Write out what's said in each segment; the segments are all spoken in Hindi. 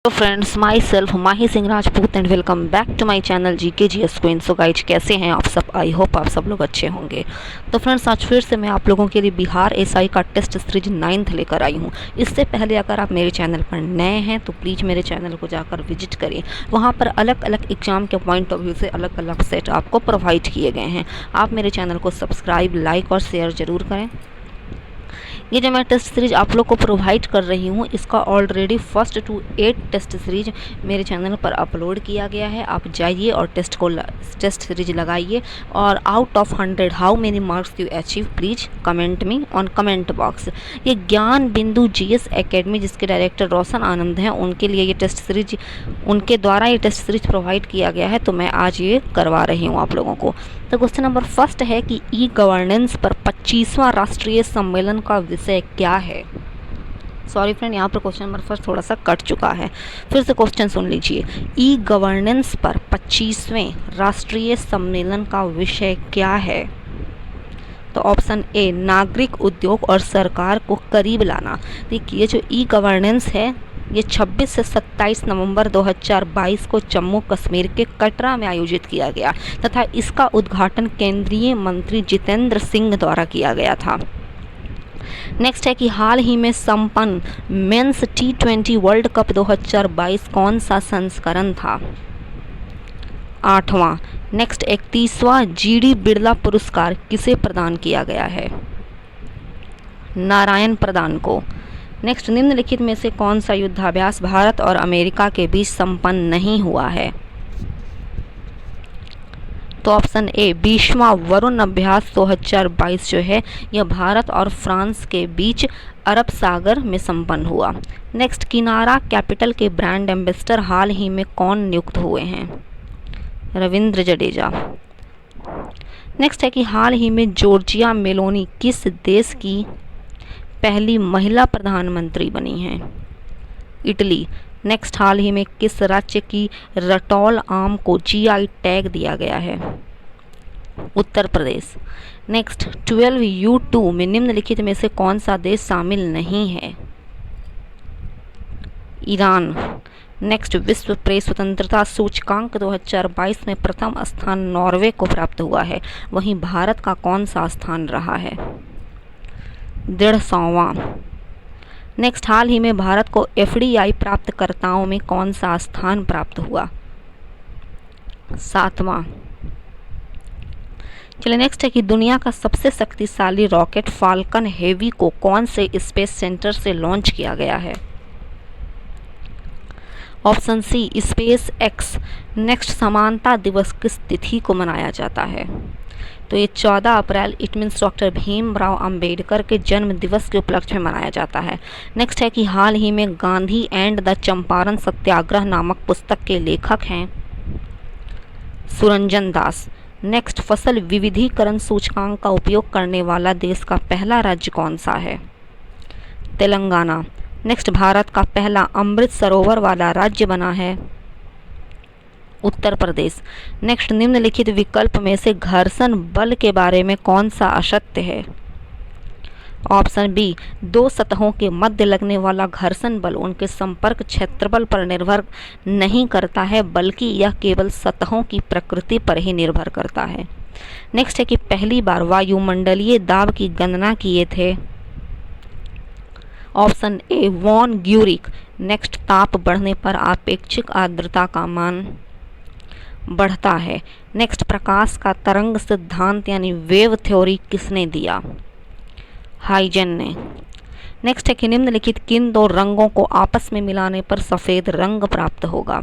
तो friends, myself Mahi Singh Rajput and welcome back to my channel GKGS queen. So guys, कैसे हैं आप सब? आई होप आप सब लोग अच्छे होंगे। तो फ्रेंड्स, आज फिर से मैं आप लोगों के लिए बिहार SI का टेस्ट सीरीज 9th लेकर आई हूँ। इससे पहले अगर आप मेरे चैनल पर नए हैं तो प्लीज़ मेरे चैनल को जाकर विजिट करें। वहाँ पर अलग अलग एग्जाम के पॉइंट ऑफ व्यू से अलग अलग सेट आपको प्रोवाइड किए गए हैं। आप मेरे चैनल को सब्सक्राइब, लाइक और शेयर ज़रूर करें। ये जो मैं टेस्ट सीरीज आप लोग को प्रोवाइड कर रही हूँ, इसका already 1st to 8 test series मेरे चैनल पर अपलोड किया गया है। आप जाइए और टेस्ट सीरीज लगाइए। और out of 100 how many marks you achieve, please comment me on comment box. ये ज्ञान बिंदु GS एकेडमी, जिसके डायरेक्टर रोशन आनंद हैं, उनके लिए ये टेस्ट सीरीज, उनके द्वारा ये टेस्ट सीरीज प्रोवाइड किया गया है, तो मैं आज ये करवा रही हूँ आप लोगों को। तो क्वेश्चन नंबर 1 है कि ई गवर्नेंस पर 25वां राष्ट्रीय सम्मेलन का विषय क्या है। सॉरी फ्रेंड, यहाँ पर क्वेश्चन नंबर 1 थोड़ा सा कट चुका है, फिर से क्वेश्चन सुन लीजिए। ई गवर्नेंस पर 25वें राष्ट्रीय सम्मेलन का विषय क्या है? तो ऑप्शन ए, नागरिक उद्योग और सरकार को करीब लाना। देखिए, जो ई गवर्नेंस है, ये 26 से 27 नवंबर 2022 को जम्मू कश्मीर के कटरा में आयोजित किया गया तथा इसका उद्घाटन केंद्रीय मंत्री जितेंद्र सिंह द्वारा किया गया था। नेक्स्ट है कि हाल ही में संपन्न मेंस T20 वर्ल्ड कप 2022 कौन सा संस्करण था? 8वां। नेक्स्ट, 31वां GD बिरला पुरस्कार किसे प्रदान किया गया है? नारायण प्रधान को। नेक्स्ट, निम्नलिखित में से कौन सा युद्धाभ्यास भारत और अमेरिका के बीच संपन्न नहीं हुआ है? तो ऑप्शन ए, 20वां वरुण अभ्यास 2022 जो है, यह भारत और फ्रांस के बीच अरब सागर में संपन्न हुआ। नेक्स्ट, किनारा कैपिटल के ब्रांड एम्बेसडर हाल ही में कौन नियुक्त हुए हैं? रविंद्र जडेजा। नेक्स्ट है कि हाल ही में जॉर्जिया मेलोनी किस देश की पहली महिला प्रधानमंत्री बनी हैं? इटली। नेक्स्ट, हाल ही में किस राज्य की रटौल आम को GI टैग दिया गया है? उत्तर प्रदेश। नेक्स्ट, 12U2 में निम्नलिखित में से कौन सा देश शामिल नहीं है? ईरान। नेक्स्ट, विश्व प्रेस स्वतंत्रता सूचकांक 2022 में प्रथम स्थान नॉर्वे को प्राप्त हुआ है, वहीं भारत का कौन सा स्थान रहा है? 150वां। नेक्स्ट, हाल ही में भारत को FDI प्राप्तकर्ताओं में कौन सा स्थान प्राप्त हुआ? 7वां। चलिए, नेक्स्ट है कि दुनिया का सबसे शक्तिशाली रॉकेट फाल्कन हेवी को कौन से स्पेस सेंटर से लॉन्च किया गया है? Option C, space X. Next, समानता दिवस किस तिथि को मनाया जाता है? तो ये 14 अप्रैल, it means doctor Bhimrao Ambedkar के जन्म दिवस के उपलक्ष्य में मनाया जाता है। नेक्स्ट है कि हाल ही में गांधी एंड द चंपारण सत्याग्रह नामक पुस्तक के लेखक हैं सुरंजन दास। नेक्स्ट, फसल विविधीकरण सूचकांक का उपयोग करने वाला देश का पहला राज्य कौन सा है? तेलंगाना। नेक्स्ट, भारत का पहला अमृत सरोवर वाला राज्य बना है उत्तर प्रदेश। नेक्स्ट, निम्नलिखित विकल्प में से घर्षण बल के बारे में कौन सा असत्य है? ऑप्शन बी, दो सतहों के मध्य लगने वाला घर्षण बल उनके संपर्क क्षेत्रफल पर निर्भर नहीं करता है, बल्कि यह केवल सतहों की प्रकृति पर ही निर्भर करता है। नेक्स्ट है कि पहली बार वायुमंडलीय दाब की गणना किए थे? Option A, von Guericke. Next, ताप बढ़ने पर आपेक्षिक आर्द्रता का मान बढ़ता है। नेक्स्ट, प्रकाश का तरंग सिद्धांत यानी वेव थ्योरी किसने दिया? हाइजेन ने। नेक्स्ट है कि निम्नलिखित किन दो रंगों को आपस में मिलाने पर सफ़ेद रंग प्राप्त होगा?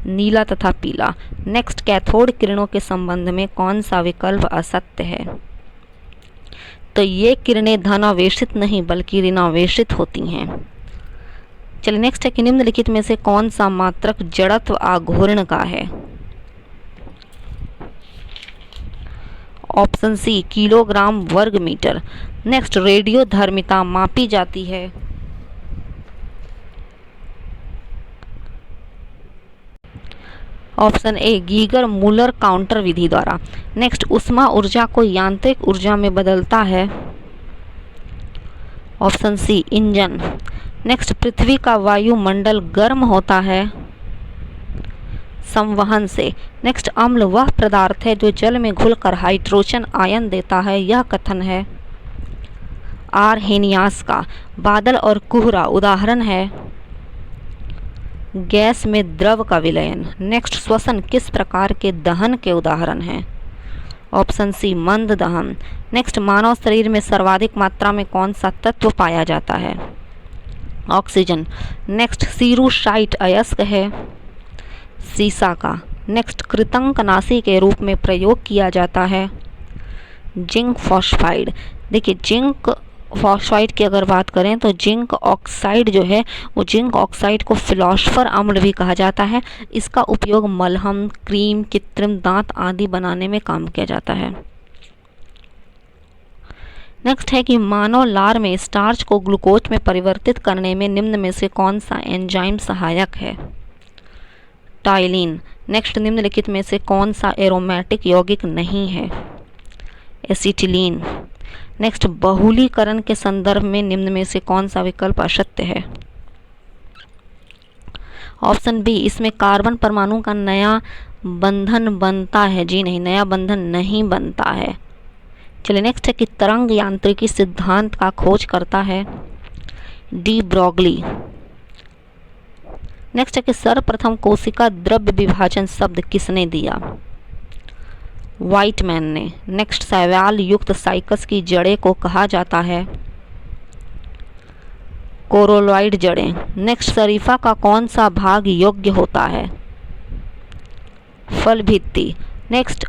नीला तथा पीला। नेक्स्ट, कैथोड किरणों के संबंध में कौन सा विकल्प असत्य है? तो ये किरणें धनावेशित नहीं बल्कि ऋणावेशित होती हैं। चलिए, नेक्स्ट है कि निम्नलिखित में से कौन सा मात्रक जड़त्व आघूर्ण का है? ऑप्शन सी, किलोग्राम वर्ग मीटर। नेक्स्ट, रेडियो धर्मिता मापी जाती है? Option A, Geiger Muller counter विधि द्वारा। नेक्स्ट, ऊष्मा ऊर्जा को यांत्रिक ऊर्जा में बदलता है? Option C, engine. नेक्स्ट, पृथ्वी का वायुमंडल गर्म होता है संवहन से। नेक्स्ट, अम्ल वह पदार्थ है जो जल में घुलकर हाइड्रोजन आयन देता है। यह कथन है आर्हेनियस का। बादल और कोहरा उदाहरण है गैस में द्रव का विलयन। नेक्स्ट, श्वसन किस प्रकार के दहन के उदाहरण हैं? ऑप्शन सी, मंद दहन। नेक्स्ट, मानव शरीर में सर्वाधिक मात्रा में कौन सा तत्व पाया जाता है? ऑक्सीजन। नेक्स्ट, सीरूसाइट अयस्क है सीसा का। नेक्स्ट, कृतंकनाशी के रूप में प्रयोग किया जाता है जिंक फॉस्फाइड। देखिए, जिंक फॉस्फाइड की अगर बात करें तो जिंक ऑक्साइड जो है वो जिंक ऑक्साइड को फिलॉसफर अम्ल भी कहा जाता है। इसका उपयोग मलहम, क्रीम, कृत्रिम दांत आदि बनाने में काम किया जाता है। नेक्स्ट है कि मानव लार में स्टार्च को ग्लूकोज में परिवर्तित करने में निम्न में से कौन सा एंजाइम सहायक है? टाइलिन। नेक्स्ट, निम्नलिखित में से कौन सा एरोमेटिक यौगिक नहीं है? एसिटिलीन। नेक्स्ट, बहुलीकरण के संदर्भ में निम्न में से कौन सा विकल्प असत्य है? ऑप्शन बी, इसमें कार्बन परमाणु का नया बंधन बनता है। जी नहीं, नया बंधन नहीं बनता है। चलिए, नेक्स्ट है कि तरंग यांत्रिकी सिद्धांत का खोज करता है डी ब्रॉगली। नेक्स्ट है कि सर्वप्रथम कोशिका द्रव्य विभाजन शब्द किसने दिया? व्हाइटमैन ने। नेक्स्ट, शैवाल युक्त साइकस की जड़ें को कहा जाता है कोरोलॉइड जड़ें। नेक्स्ट, शरीफा का कौन सा भाग योग्य होता है? फल भित्ति। नेक्स्ट,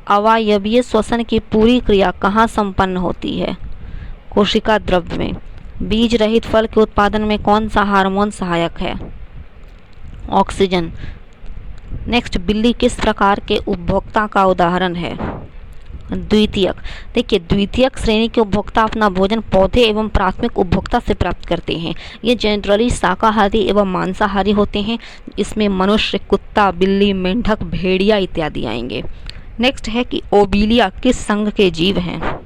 अवायवीय श्वसन की पूरी क्रिया कहाँ संपन्न होती है? कोशिका द्रव्य में। बीज रहित फल के उत्पादन में कौन सा हार्मोन सहायक है? ऑक्सीजन। नेक्स्ट, बिल्ली किस प्रकार के उपभोक्ता का उदाहरण है? द्वितीयक। देखिए, द्वितीयक श्रेणी के उपभोक्ता अपना भोजन पौधे एवं प्राथमिक उपभोक्ता से प्राप्त करते हैं। ये जनरली शाकाहारी एवं मांसाहारी होते हैं। इसमें मनुष्य, कुत्ता, बिल्ली, मेंढक, भेड़िया इत्यादि आएंगे। नेक्स्ट है कि ओबिलिया किस संघ के जीव हैं?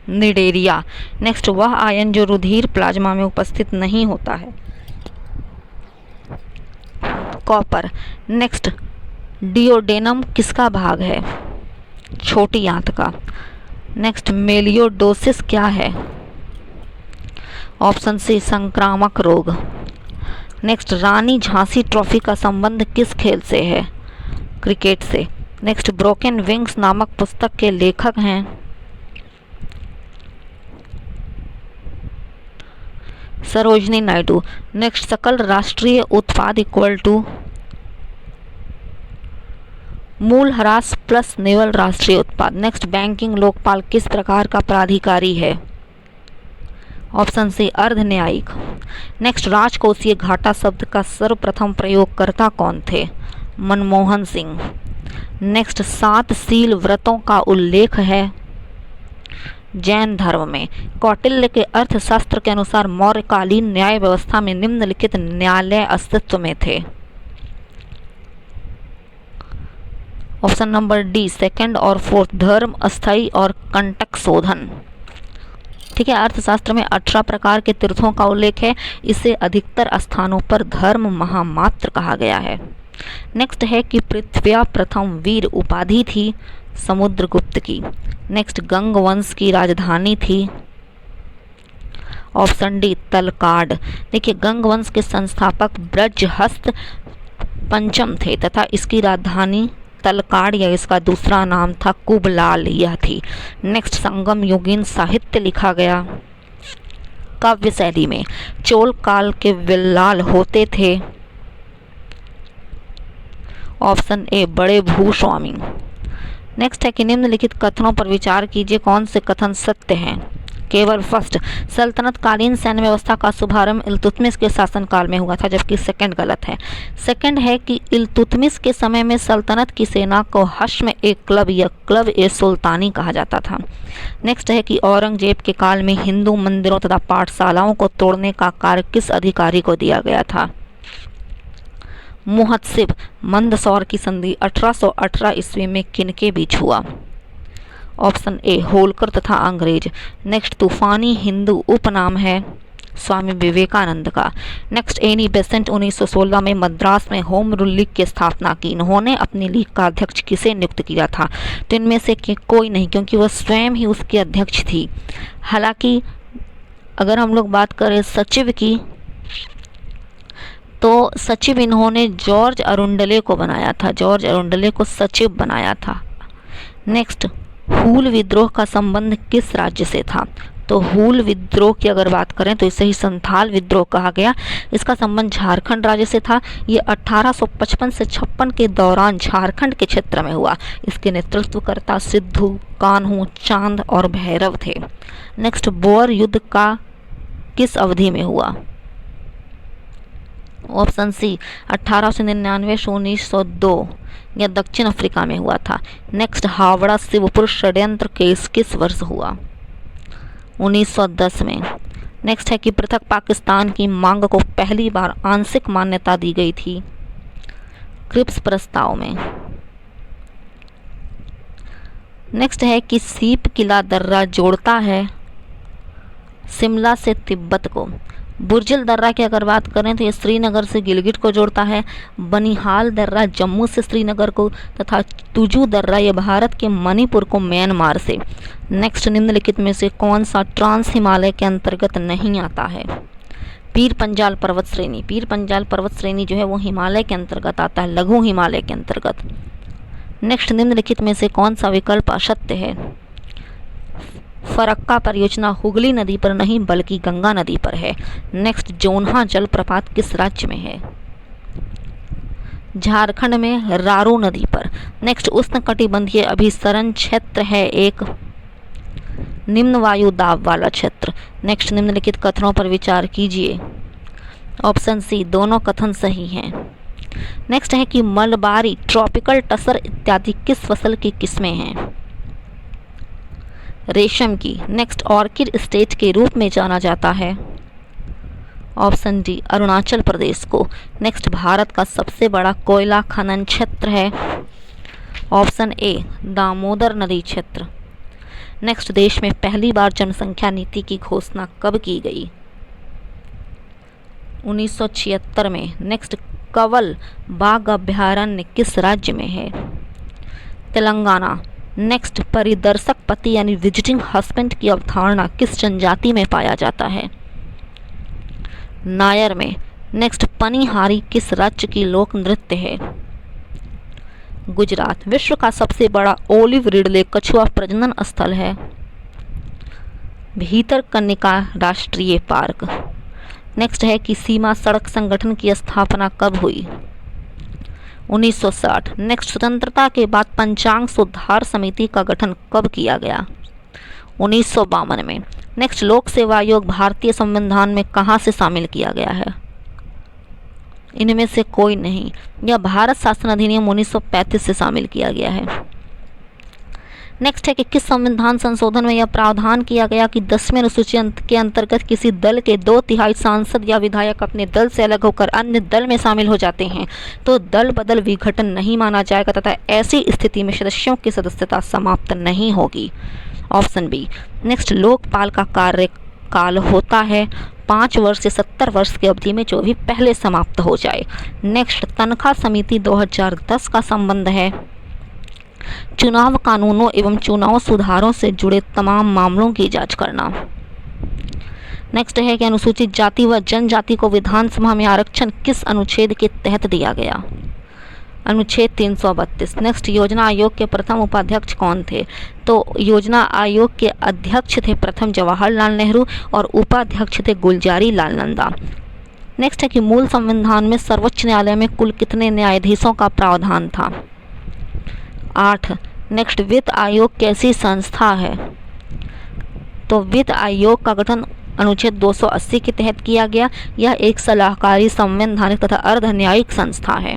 निडेरिया। नेक्स्ट, वह आयन जो रुधिर प्लाज्मा में उपस्थित नहीं होता है। कॉपर। नेक्स्ट, डिओडेनम किसका भाग है? छोटी आंत का। नेक्स्ट, मेलियोडोसिस क्या है? ऑप्शन सी, संक्रामक रोग। नेक्स्ट, रानी झांसी ट्रॉफी का संबंध किस खेल से है? क्रिकेट से। नेक्स्ट, ब्रोकन विंग्स नामक पुस्तक के लेखक हैं सरोजनी नायडू। नेक्स्ट, सकल राष्ट्रीय उत्पाद इक्वल टू मूल ह्रास प्लस नेवल राष्ट्रीय उत्पाद। नेक्स्ट, बैंकिंग लोकपाल किस प्रकार का प्राधिकारी है? ऑप्शन सी, अर्ध न्यायिक। नेक्स्ट, राजकोषीय घाटा शब्द का सर्वप्रथम प्रयोगकर्ता कौन थे? मनमोहन सिंह। नेक्स्ट, 7 शील व्रतों का उल्लेख है जैन धर्म में। कौटिल्य के अर्थशास्त्र के अनुसार मौर्यकालीन न्याय व्यवस्था में निम्नलिखित न्यायालय अस्तित्व में थे। ऑप्शन नंबर डी, सेकंड और फोर्थ, धर्म, अस्थायी और कंटक शोधन। ठीक है, अर्थशास्त्र में 18 प्रकार के तीर्थों का उल्लेख है। इसे अधिकतर स्थानों पर धर्म महामात्र कहा गया है। नेक्स्ट है कि पृथ्व्या प्रथम वीर उपाधि थी समुद्रगुप्त की। नेक्स्ट, गंग वंश की राजधानी थी। Option D, Talakad. देखिए, गंग वंश के संस्थापक ब्रजहस्त पंचम थे तथा इसकी राजधानी तलकाड या इसका दूसरा नाम था कुबलाल यह थी। नेक्स्ट, संगम युगीन साहित्य लिखा गया काव्य शैली में। चोल काल के विल्लाल होते थे। ऑप्शन ए, बड़े भूस्वामी। नेक्स्ट है कि निम्नलिखित कथनों पर विचार कीजिए, कौन से कथन सत्य हैं? केवल फर्स्ट, सल्तनत कालीन सैन्य व्यवस्था का शुभारंभ इल्तुतमिश के शासनकाल में हुआ था, जबकि सेकंड गलत है। सेकंड है कि इल्तुतमिश के समय में सल्तनत की सेना को हश्म ए क्लब या क्लब ए सुल्तानी कहा जाता था। नेक्स्ट है कि औरंगजेब के काल में हिंदू मंदिरों तथा पाठशालाओं को तोड़ने का कार्य किस अधिकारी को दिया गया था? मुहत्सिब। मंदसौर की संधि 1818 ईस्वी में किनके बीच हुआ? ऑप्शन ए, होलकर तथा अंग्रेज। नेक्स्ट, तूफानी हिंदू उपनाम है स्वामी विवेकानंद का। नेक्स्ट, एनी बेसेंट 1916 में मद्रास में होम रूल लीग की स्थापना की। इन्होंने अपनी लीग का अध्यक्ष किसे नियुक्त किया था? तो इनमें से कोई नहीं, क्योंकि वह स्वयं ही उसकी अध्यक्ष थी। हालांकि अगर हम लोग बात करें सचिव की, तो सचिव इन्होंने जॉर्ज अरुंडले को बनाया था, जॉर्ज अरुंडले को सचिव बनाया था। नेक्स्ट, हूल विद्रोह का संबंध किस राज्य से था? तो हूल विद्रोह की अगर बात करें तो इसे ही संथाल विद्रोह कहा गया। इसका संबंध झारखंड राज्य से था। ये 1855 से 56 के दौरान झारखंड के क्षेत्र में हुआ। इसके नेतृत्वकर्ता सिद्धू, कान्हू, चांद और भैरव थे। नेक्स्ट, बोअर युद्ध का किस अवधि में हुआ? ऑप्शन सी, 1899 से 1902, यह दक्षिण अफ्रीका में हुआ था। नेक्स्ट, हावड़ा शिवपुर षड्यंत्र केस किस वर्ष हुआ? 1910 में। नेक्स्ट है कि पृथक पाकिस्तान की मांग को पहली बार आंशिक मान्यता दी गई थी क्रिप्स प्रस्ताव में। नेक्स्ट है कि सीप किला दर्रा जोड़ता है शिमला से तिब्बत को। बुर्जिल दर्रा की अगर बात करें तो ये श्रीनगर से गिलगिट को जोड़ता है। बनिहाल दर्रा जम्मू से श्रीनगर को, तथा तुजू दर्रा ये भारत के मणिपुर को म्यांमार से। नेक्स्ट, निम्नलिखित में से कौन सा ट्रांस हिमालय के अंतर्गत नहीं आता है? पीर पंजाल पर्वत श्रेणी। पीर पंजाल पर्वत श्रेणी जो है वो हिमालय के अंतर्गत आता है, लघु हिमालय के अंतर्गत। नेक्स्ट, निम्नलिखित में से कौन सा विकल्प असत्य है? फरक्का परियोजना हुगली नदी पर नहीं बल्कि गंगा नदी पर है। नेक्स्ट, जोन्हा जलप्रपात किस राज्य में है? झारखंड में रारू नदी पर। नेक्स्ट, उष्णकटिबंधीय अभिसरण क्षेत्र है एक निम्न वायु दाब वाला क्षेत्र। नेक्स्ट, निम्नलिखित कथनों पर विचार कीजिए। ऑप्शन सी, दोनों कथन सही हैं। नेक्स्ट है कि मलबारी, ट्रॉपिकल टसर इत्यादि किस फसल की किस्में हैं? रेशम की। नेक्स्ट, ऑर्किड स्टेट के रूप में जाना जाता है। ऑप्शन डी, अरुणाचल प्रदेश को। नेक्स्ट, भारत का सबसे बड़ा कोयला खनन क्षेत्र है। ऑप्शन ए, दामोदर नदी क्षेत्र। नेक्स्ट, देश में पहली बार जनसंख्या नीति की घोषणा कब की गई? 1976 में। नेक्स्ट, कवल बाघ अभयारण्य किस राज्य में है? तेलंगाना। नेक्स्ट, परिदर्शक पति यानी विजिटिंग हस्बैंड की अवधारणा किस जनजाति में पाया जाता है? नायर में। नेक्स्ट, पनिहारी किस राज्य की लोक नृत्य है? गुजरात। विश्व का सबसे बड़ा ओलिव रिडले कछुआ प्रजनन स्थल है? भीतरकनिका राष्ट्रीय पार्क। नेक्स्ट है कि सीमा सड़क संगठन की स्थापना कब हुई? 1960। नेक्स्ट, स्वतंत्रता के बाद पंचांग सुधार समिति का गठन कब किया गया? 1952 में। नेक्स्ट, लोक सेवा आयोग भारतीय संविधान में कहाँ से शामिल किया गया है? इनमें से कोई नहीं, यह भारत शासन अधिनियम 1935 से शामिल किया गया है। नेक्स्ट है कि किस संविधान संशोधन में यह प्रावधान किया गया कि 10वें अनुसूची के अंतर्गत किसी दल के 2/3 सांसद या विधायक अपने दल से अलग होकर अन्य दल में शामिल हो जाते हैं तो दल बदल विघटन नहीं माना जाएगा तथा ऐसी स्थिति में सदस्यों की सदस्यता समाप्त नहीं होगी। Option B. नेक्स्ट, लोकपाल का कार्यकाल होता है 5 वर्ष से 70 वर्ष की अवधि में जो भी पहले समाप्त हो जाए। नेक्स्ट, तनख्वाह समिति 2010 का संबंध है चुनाव कानूनों एवं चुनाव सुधारों से जुड़े तमाम मामलों की जांच करना। नेक्स्ट है कि अनुसूचित जाति व जनजाति को विधानसभा में आरक्षण किस अनुच्छेद के तहत दिया गया? अनुच्छेद 332। नेक्स्ट, योजना आयोग के प्रथम उपाध्यक्ष कौन थे? तो योजना आयोग के अध्यक्ष थे प्रथम जवाहरलाल नेहरू और उपाध्यक्ष थे गुलजारी लाल नंदा। नेक्स्ट है कि मूल संविधान में सर्वोच्च न्यायालय में कुल कितने न्यायाधीशों का प्रावधान था? 8। नेक्स्ट, वित्त आयोग कैसी संस्था है? तो वित्त आयोग का गठन अनुच्छेद 280 के तहत किया गया। यह एक सलाहकारी, संवैधानिक तथा अर्ध न्यायिक संस्था है।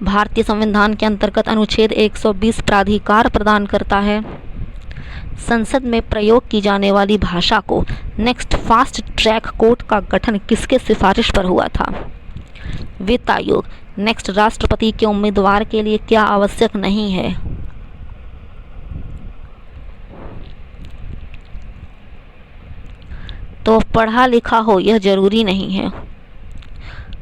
भारतीय संविधान के अंतर्गत अनुच्छेद 120 प्राधिकार प्रदान करता है संसद में प्रयोग की जाने वाली भाषा को। नेक्स्ट, फास्ट ट्रैक कोर्ट का गठन किसके सिफारिश पर हुआ था? वित्त आयोग। नेक्स्ट, राष्ट्रपति के उम्मीदवार के लिए क्या आवश्यक नहीं है? तो तो पढ़ा लिखा हो यह जरूरी नहीं है,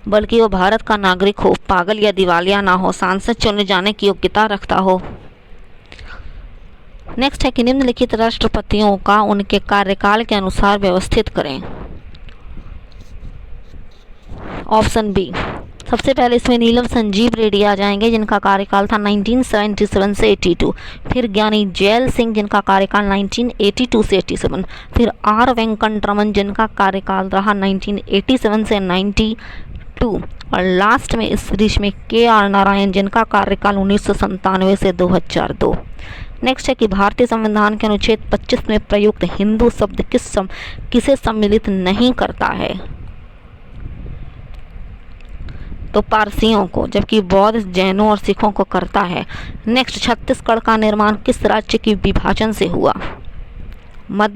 बल्कि वो भारत का नागरिक हो, पागल या दिवालिया ना हो, सांसद चुने जाने की योग्यता रखता हो। नेक्स्ट है कि निम्नलिखित राष्ट्रपतियों का उनके कार्यकाल के अनुसार व्यवस्थित करें। ऑप्शन बी, सबसे पहले इसमें नीलम संजीव रेड्डी आ जाएंगे जिनका कार्यकाल था 1977 से 82। फिर ज्ञानी जैल सिंह जिनका कार्यकाल 1982 से 87। फिर आर वेंकटरमन जिनका कार्यकाल रहा 1987 से 92। और लास्ट में इस सीरीज में के आर नारायण जिनका कार्यकाल 1997 से 2002। नेक्स्ट है कि भारतीय संविधान के अनुच्छेद 25 में प्रयुक्त हिंदू शब्द किसे सम्मिलित नहीं करता है? तो पारसियों को, जबकि बौद्ध, जैनों और सिखों को करता है। नेक्स्ट, छत्तीसगढ़ का निर्माण किस राज्य की विभाजन से हुआ? मध्य